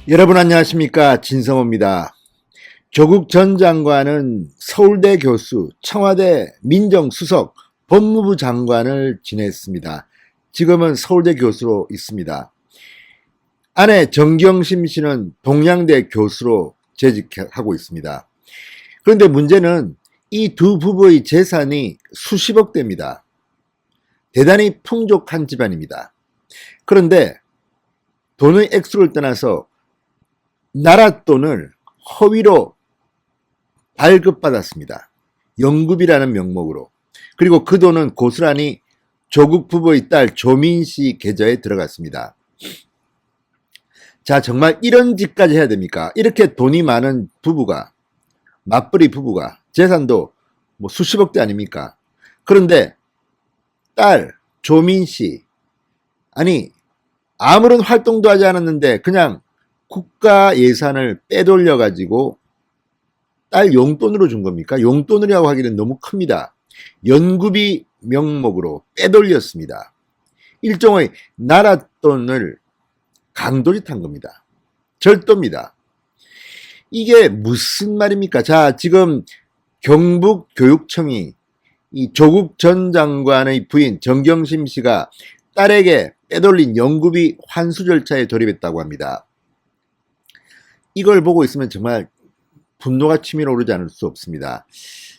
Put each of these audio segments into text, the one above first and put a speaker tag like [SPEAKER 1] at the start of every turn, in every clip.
[SPEAKER 1] 여러분 안녕하십니까, 진성호입니다. 조국 전 장관은 서울대 교수, 청와대 민정수석, 법무부 장관을 지냈습니다. 지금은 서울대 교수로 있습니다. 아내 정경심 씨는 동양대 교수로 재직하고 있습니다. 그런데 문제는 이 두 부부의 재산이 수십억 대입니다. 대단히 풍족한 집안입니다. 그런데 돈의 액수를 떠나서 나라 돈을 허위로 발급받았습니다. 연급이라는 명목으로. 그리고 그 돈은 고스란히 조국 부부의 딸 조민 씨 계좌에 들어갔습니다. 자, 정말 이런 짓까지 해야 됩니까? 이렇게 돈이 많은 부부가, 맞벌이 부부가, 재산도 뭐 수십억 대 아닙니까? 그런데 딸 조민 씨, 아니 아무런 활동도 하지 않았는데 그냥 국가 예산을 빼돌려 가지고 딸 용돈으로 준 겁니까? 용돈이라고 하기는 너무 큽니다. 연구비 명목으로 빼돌렸습니다. 일종의 나라 돈을 강도짓한 겁니다. 절도입니다. 이게 무슨 말입니까? 자, 지금 경북교육청이 이 조국 전 장관의 부인 정경심 씨가 딸에게 빼돌린 연구비 환수 절차에 돌입했다고 합니다. 이걸 보고 있으면 정말 분노가 치밀어 오르지 않을 수 없습니다.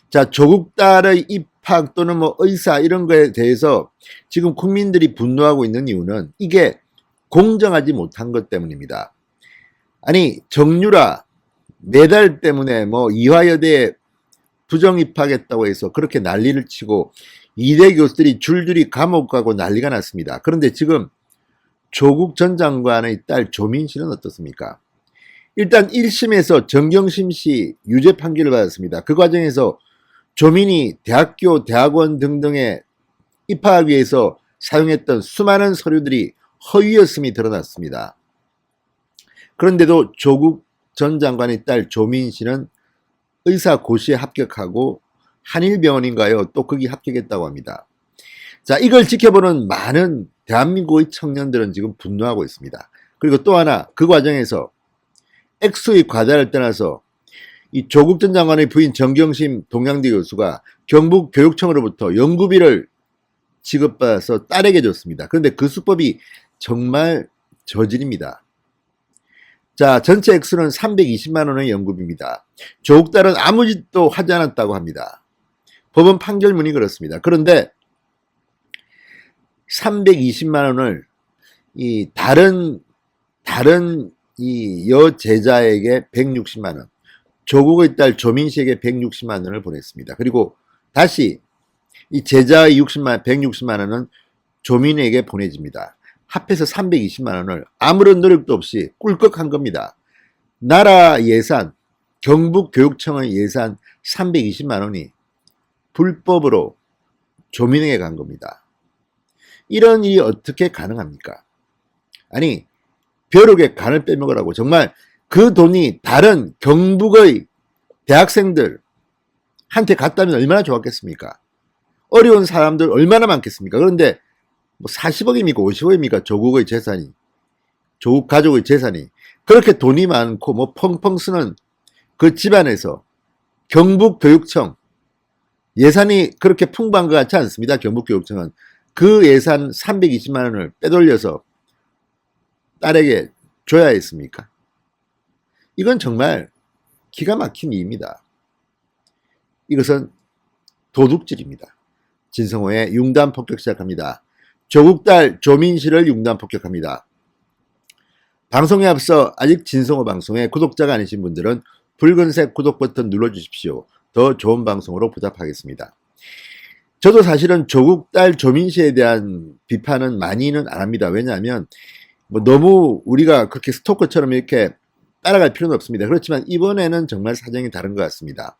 [SPEAKER 1] 자, 조국 딸의 입학 또는 뭐 의사 이런 거에 대해서 지금 국민들이 분노하고 있는 이유는 이게 공정하지 못한 것 때문입니다. 아니, 정유라 메달 때문에 뭐 이화여대에 부정 입학했다고 해서 그렇게 난리를 치고 이대 교수들이 줄줄이 감옥 가고 난리가 났습니다. 그런데 지금 조국 전 장관의 딸 조민 씨는 어떻습니까? 일단 1심에서 정경심 씨 유죄 판결을 받았습니다. 그 과정에서 조민이 대학교, 대학원 등등에 입학하기 위해서 사용했던 수많은 서류들이 허위였음이 드러났습니다. 그런데도 조국 전 장관의 딸 조민 씨는 의사고시에 합격하고 한일병원인가요? 또 거기 합격했다고 합니다. 자, 이걸 지켜보는 많은 대한민국의 청년들은 지금 분노하고 있습니다. 그리고 또 하나, 그 과정에서 액수의 과다를 떠나서 이 조국 전 장관의 부인 정경심 동양대 교수가 경북교육청으로부터 연구비를 지급받아서 딸에게 줬습니다. 그런데 그 수법이 정말 저질입니다. 자, 전체 액수는 320만 원의 연구비입니다. 조국 딸은 아무 짓도 하지 않았다고 합니다. 법원 판결문이 그렇습니다. 그런데 320만 원을 이 다른 이 여제자에게 160만 원, 조국의 딸 조민 씨에게 160만 원을 보냈습니다. 그리고 다시 이 제자의 160만 원은 조민에게 보내집니다. 합해서 320만 원을 아무런 노력도 없이 꿀꺽한 겁니다. 나라 예산, 경북교육청의 예산 320만 원이 불법으로 조민에게 간 겁니다. 이런 일이 어떻게 가능합니까? 아니, 벼룩에 간을 빼먹으라고 정말 그 돈이 다른 경북의 대학생들 한테 갔다면 얼마나 좋았겠습니까? 어려운 사람들 얼마나 많겠습니까? 그런데 뭐 40억입니까? 50억입니까? 조국의 재산이, 조국 가족의 재산이 그렇게 돈이 많고 뭐 펑펑 쓰는 그 집안에서 경북교육청 예산이 그렇게 풍부한 것 같지 않습니다. 경북교육청은 그 예산 320만 원을 빼돌려서 딸에게 줘야 했습니까? 이건 정말 기가 막힌 일입니다. 이것은 도둑질입니다. 진성호의 융단 폭격 시작합니다. 조국 딸 조민 씨를 융단 폭격합니다. 방송에 앞서 아직 진성호 방송에 구독자가 아니신 분들은 붉은색 구독 버튼 눌러주십시오. 더 좋은 방송으로 보답하겠습니다. 저도 사실은 조국 딸 조민 씨에 대한 비판은 많이는 안 합니다. 왜냐하면 뭐 너무 우리가 그렇게 스토커처럼 이렇게 따라갈 필요는 없습니다. 그렇지만 이번에는 정말 사정이 다른 것 같습니다.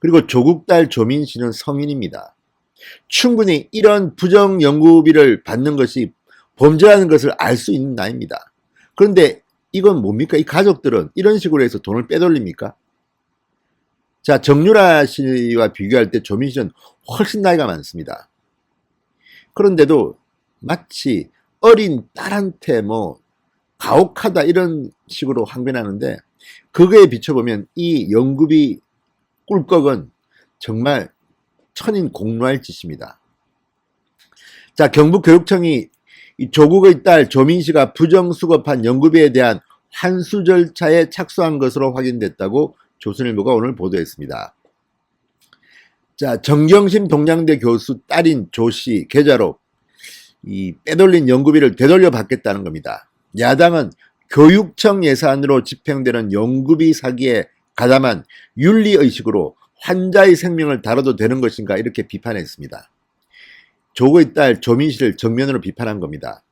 [SPEAKER 1] 그리고 조국 딸 조민 씨는 성인입니다. 충분히 이런 부정 연구비를 받는 것이 범죄라는 것을 알 수 있는 나이입니다. 그런데 이건 뭡니까? 이 가족들은 이런 식으로 해서 돈을 빼돌립니까? 자, 정유라 씨와 비교할 때 조민 씨는 훨씬 나이가 많습니다. 그런데도 마치 어린 딸한테 뭐 가혹하다 이런 식으로 항변하는데 그거에 비춰보면 이 연구비 꿀꺽은 정말 천인공노할 짓입니다. 자, 경북교육청이 이 조국의 딸 조민씨가 부정수급한 연구비에 대한 환수 절차에 착수한 것으로 확인됐다고 조선일보가 오늘 보도했습니다. 자, 정경심 동양대 교수 딸인 조씨 계좌로 이 빼돌린 연구비를 되돌려 받겠다는 겁니다. 야당은 교육청 예산으로 집행되는 연구비 사기에 가담한 윤리의식으로 환자의 생명을 다뤄도 되는 것인가 이렇게 비판했습니다. 조국의 딸 조민씨를 정면으로 비판한 겁니다.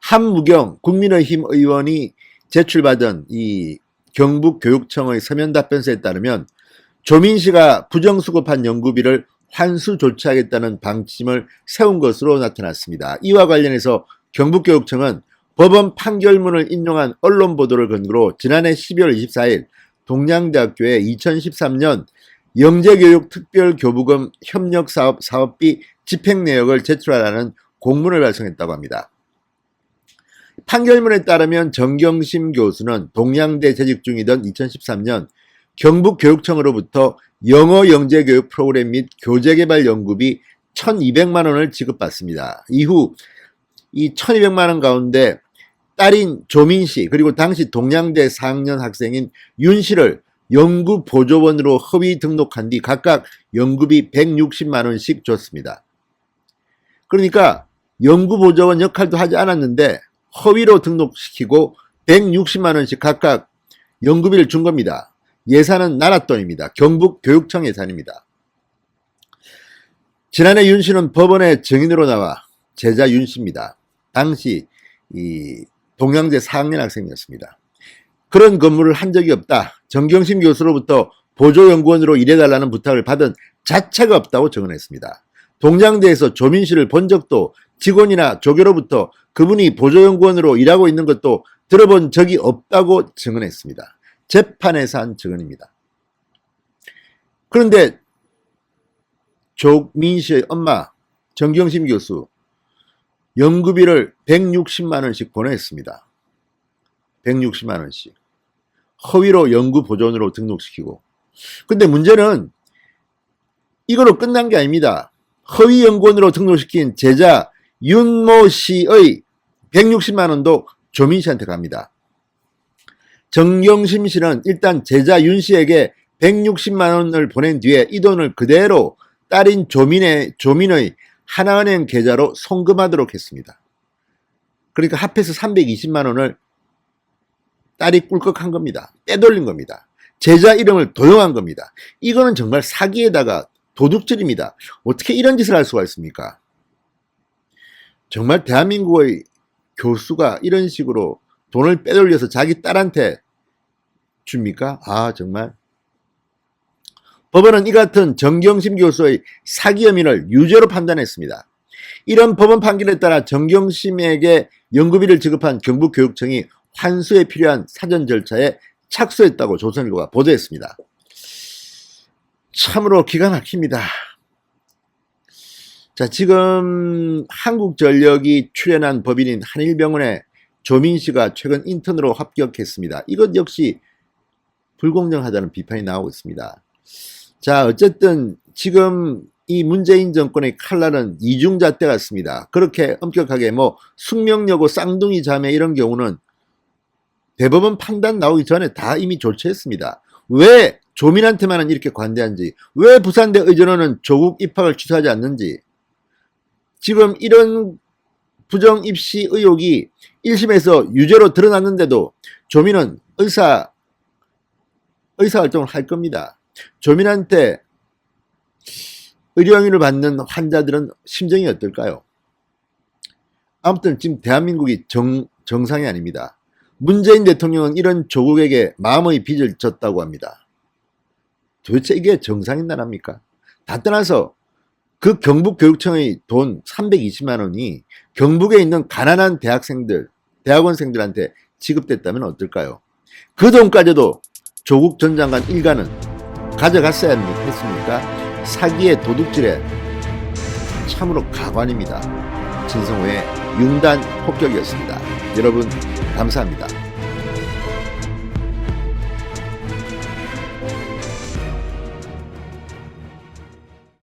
[SPEAKER 1] 한무경 국민의힘 의원이 제출받은 이 경북교육청의 서면 답변서에 따르면 조민씨가 부정수급한 연구비를 환수 조치하겠다는 방침을 세운 것으로 나타났습니다. 이와 관련해서 경북교육청은 법원 판결문을 인용한 언론 보도를 근거로 지난해 12월 24일 동양대학교에 2013년 영재교육특별교부금 협력사업 사업비 집행 내역을 제출하라는 공문을 발송했다고 합니다. 판결문에 따르면 정경심 교수는 동양대 재직 중이던 2013년 경북교육청으로부터 영어 영재교육 프로그램 및 교재개발 연구비 1,200만 원을 지급받습니다. 이후 이 1,200만 원 가운데 딸인 조민씨 그리고 당시 동양대 4학년 학생인 윤씨를 연구보조원으로 허위 등록한 뒤 각각 연구비 160만 원씩 줬습니다. 그러니까 연구보조원 역할도 하지 않았는데 허위로 등록시키고 160만 원씩 각각 연구비를 준 겁니다. 예산은 나라 돈입니다. 경북교육청 예산입니다. 지난해 윤씨는 법원에 증인으로 나와 제자 윤씨입니다. 당시 이 동양대 4학년 학생이었습니다. 그런 근무를 한 적이 없다. 정경심 교수로부터 보조연구원으로 일해달라는 부탁을 받은 자체가 없다고 증언했습니다. 동양대에서 조민씨를 본 적도 직원이나 조교로부터 그분이 보조연구원으로 일하고 있는 것도 들어본 적이 없다고 증언했습니다. 재판에서 한 증언입니다. 그런데 조민씨의 엄마 정경심 교수 연구비를 160만 원씩 보냈습니다. 160만 원씩. 허위로 연구보조원으로 등록시키고. 근데 문제는 이거로 끝난 게 아닙니다. 허위 연구원으로 등록시킨 제자 윤모 씨의 160만 원도 조민 씨한테 갑니다. 정경심 씨는 일단 제자 윤 씨에게 160만 원을 보낸 뒤에 이 돈을 그대로 딸인 조민의 하나은행 계좌로 송금하도록 했습니다. 그러니까 합해서 320만 원을 딸이 꿀꺽한 겁니다. 빼돌린 겁니다. 제자 이름을 도용한 겁니다. 이거는 정말 사기에다가 도둑질입니다. 어떻게 이런 짓을 할 수가 있습니까? 정말 대한민국의 교수가 이런 식으로 돈을 빼돌려서 자기 딸한테 줍니까? 아, 정말. 법원은 이 같은 정경심 교수의 사기 혐의를 유죄로 판단했습니다. 이런 법원 판결에 따라 정경심에게 연구비를 지급한 경북교육청이 환수에 필요한 사전 절차에 착수했다고 조선일보가 보도했습니다. 참으로 기가 막힙니다. 자, 지금 한국전력이 출연한 법인인 한일병원의 조민씨가 최근 인턴으로 합격했습니다. 이것 역시 불공정하다는 비판이 나오고 있습니다. 자, 어쨌든 지금 이 문재인 정권의 칼날은 이중잣대 같습니다. 그렇게 엄격하게 뭐 숙명여고 쌍둥이 자매 이런 경우는 대법원 판단 나오기 전에 다 이미 조치했습니다. 왜 조민한테만은 이렇게 관대한지, 왜 부산대 의전원은 조국 입학을 취소하지 않는지, 지금 이런 부정 입시 의혹이 1심에서 유죄로 드러났는데도 조민은 의사활동을 할 겁니다. 조민한테 의료행위를 받는 환자들은 심정이 어떨까요? 아무튼 지금 대한민국이 정상이 아닙니다. 문재인 대통령은 이런 조국에게 마음의 빚을 졌다고 합니다. 도대체 이게 정상인 나라입니까? 다 떠나서 그 경북교육청의 돈 320만 원이 경북에 있는 가난한 대학원생들한테 지급됐다면 어떨까요? 그 돈까지도 조국 전 장관 일가는 가져갔어야 했습니까? 사기의 도둑질에 참으로 가관입니다. 진성호의 융단 폭격이었습니다. 여러분 감사합니다.